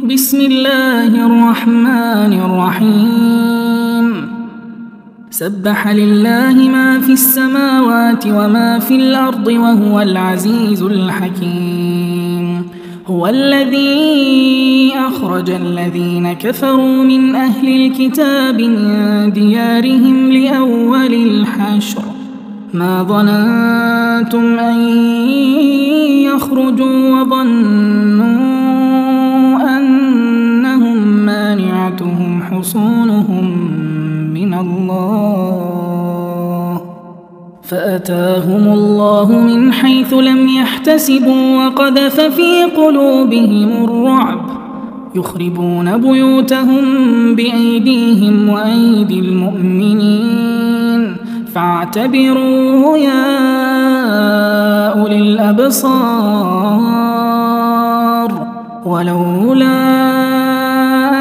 بسم الله الرحمن الرحيم سبح لله ما في السماوات وما في الأرض وهو العزيز الحكيم هو الذي أخرج الذين كفروا من أهل الكتاب من ديارهم لأول الحشر ما ظننتم أن يخرجوا وظنوا أنهم مانعتهم حصونهم من الله فأتاهم الله من حيث لم يحتسبوا وقذف في قلوبهم الرعب يخربون بيوتهم بأيديهم وأيدي المؤمنين فاعتبروا يا أولي الأبصار ولولا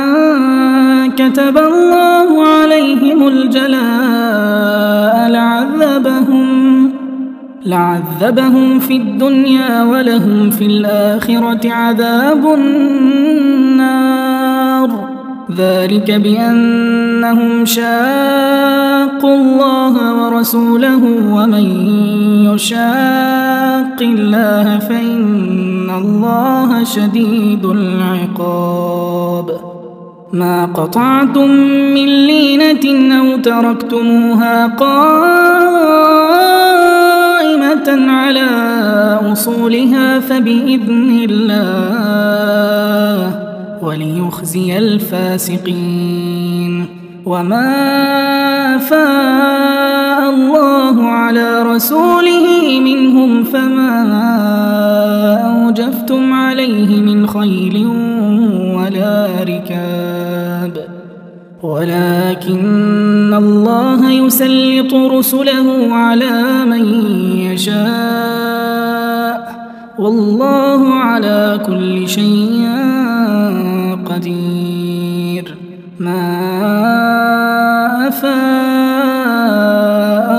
أن كتب الله عليهم الجلاء لعذبهم في الدنيا ولهم في الآخرة عذاب النار ذلك بأنهم شاقوا الله ورسوله ومن يشاق الله فإن الله شديد العقاب ما قطعتم من لينة أو تركتموها قائمة على أصولها فبإذن الله وليخزي الفاسقين وما أفاء الله على رسوله منهم فما أوجفتم عليه من خيل ولا ركاب ولكن الله يسلط رسله على من يشاء والله على كل شيء قدير ما أفاء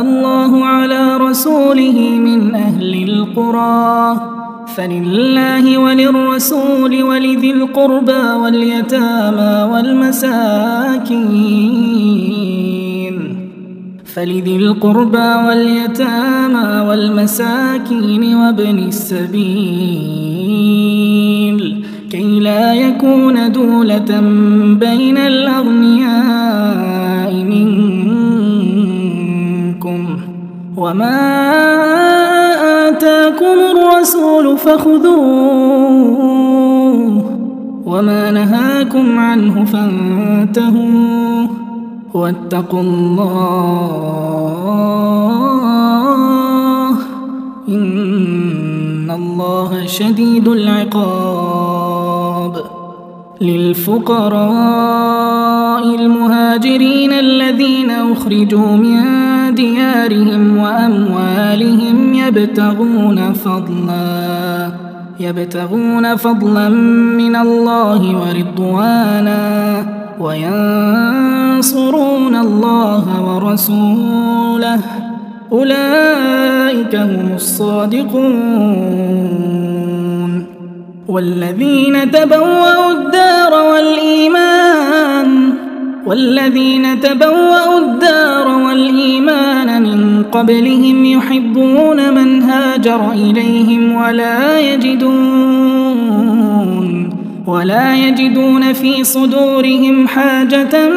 الله على رسوله من أهل القرى فلله وللرسول ولذي القربى واليتامى والمساكين وابن السبيل كي لا يكون دولة بين الأغنياء منكم وما آتاكم الرسول فخذوه وما نهاكم عنه فانتهوا واتقوا الله إن الله شديد العقاب للفقراء المهاجرين الذين أخرجوا من ديارهم وأموالهم يبتغون فضلا من الله ورضوانا وينصرون الله ورسوله أولئك هم الصادقون والذين تبوأوا الدار والإيمان من قبلهم يحبون من هاجر إليهم ولا يجدون في صدورهم حاجة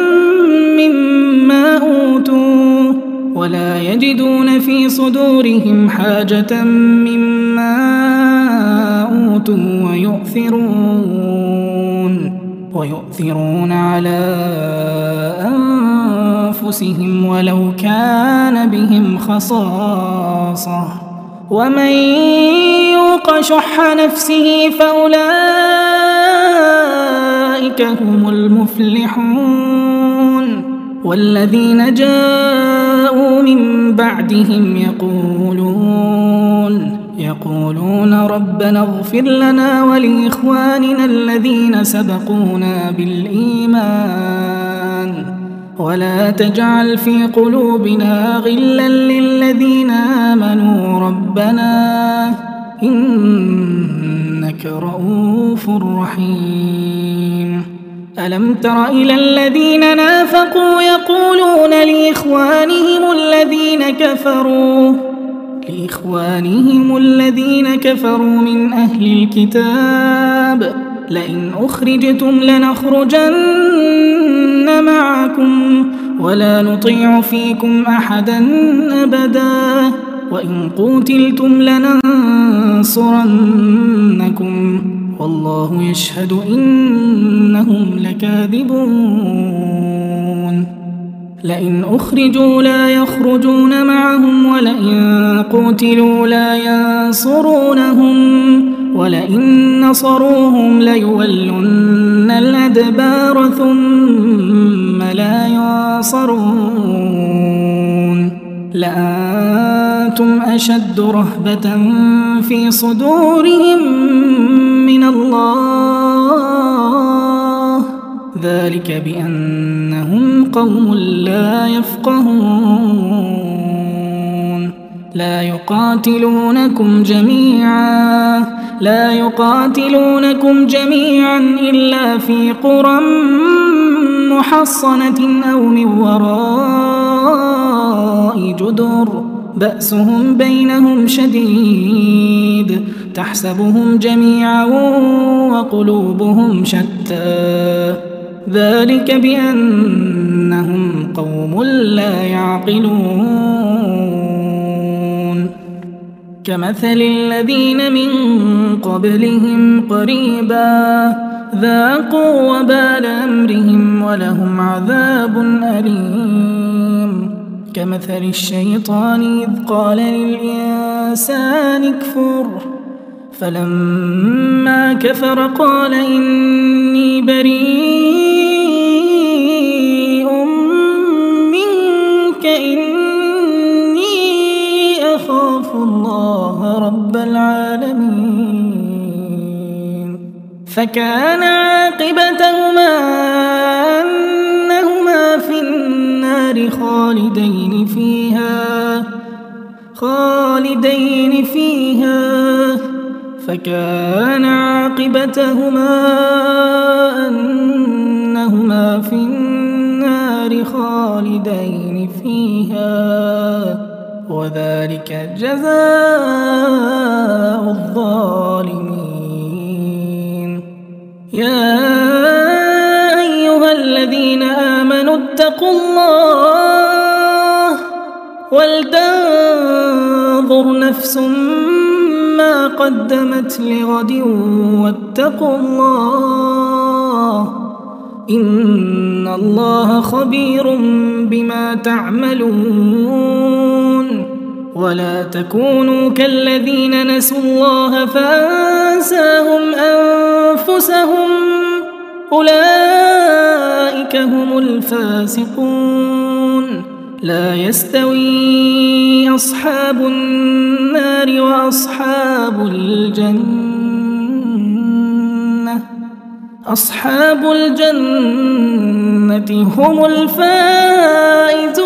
مما أوتوا ويؤثرون على أنفسهم ولو كان بهم خصاصة ومن يوق شح نفسه فأولئك هم المفلحون والذين جاءوا من بعدهم يقولون ربنا اغفر لنا ولإخواننا الذين سبقونا بالإيمان ولا تجعل في قلوبنا غلا للذين آمنوا ربنا إنك رؤوف رحيم. ألم تر إلى الذين نافقوا يقولون لإخوانهم الذين كفروا من أهل الكتاب لئن أخرجتم لنخرجن معكم ولا نطيع فيكم أحدا أبدا وإن قوتلتم لننصرنكم والله يشهد إنهم لكاذبون لئن أخرجوا لا يخرجون معهم ولئن قوتلوا لا ينصرونهم ولئن نصروهم ليولن الأدبار ثم لا ينصرون لأنتم أشد رهبة في صدورهم من الله ذلك بأنهم قوم لا يفقهون لا يقاتلونكم جميعا إلا في قرى محصنة أو من وراء جدر بأسهم بينهم شديد تحسبهم جميعا وقلوبهم شتى ذلك بأنهم قوم لا يعقلون كمثل الذين من قبلهم قريبا ذاقوا وبال أمرهم ولهم عذاب أليم كمثل الشيطان إذ قال للإنسان اكفر فلما كفر قال إني بريء منك إني أخاف الله رب العالمين فكان عاقبتهما أنهما في النار خالدين فيها فكان عاقبتهما أنهما في النار خالدين فيها وذلك جزاء الظالمين يا أيها الذين آمنوا اتقوا الله ولتنظر نفس ما قدمت لغد واتقوا الله إن الله خبير بما تعملون ولا تكونوا كالذين نسوا الله فأنساهم أنفسهم أولئك هم الفاسقون لا يستوي أصحاب النار وأصحاب الجنة هم الفائزون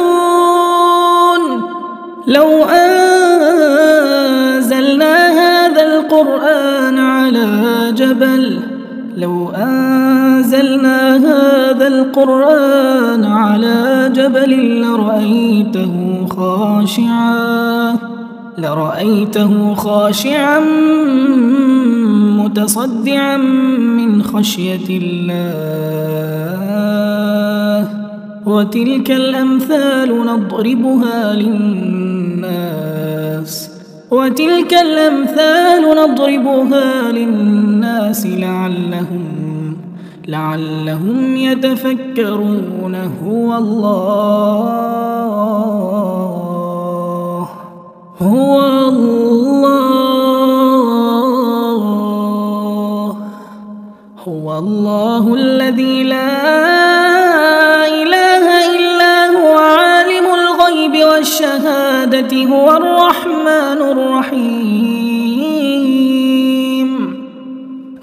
لو أنزلنا هذا القرآن على جبل لرأيته خاشعا متصدعا من خشية الله وتلك الأمثال نضربها للناس لعلهم يتفكرون هو الله الذي لا إله إلا هو عالم الغيب والشهادة هو الرحمن الرحيم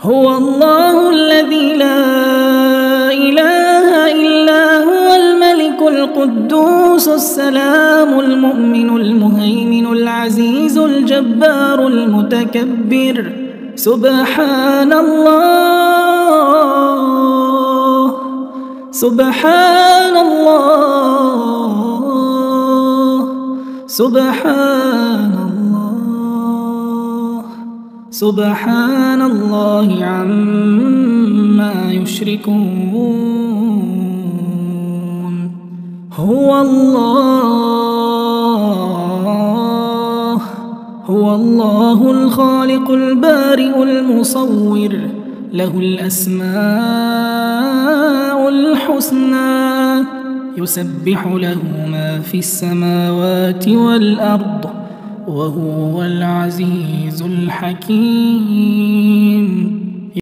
هو الله الذي لا إله إلا هو الملك القدوس السلام المؤمن المهيمن العزيز الجبار المتكبر سبحان الله سبحان الله سبحان الله سبحان الله عما يشركون هو الله الخالق البارئ المصور له الأسماء الحسنى يسبح له ما في السماوات والأرض وهو العزيز الحكيم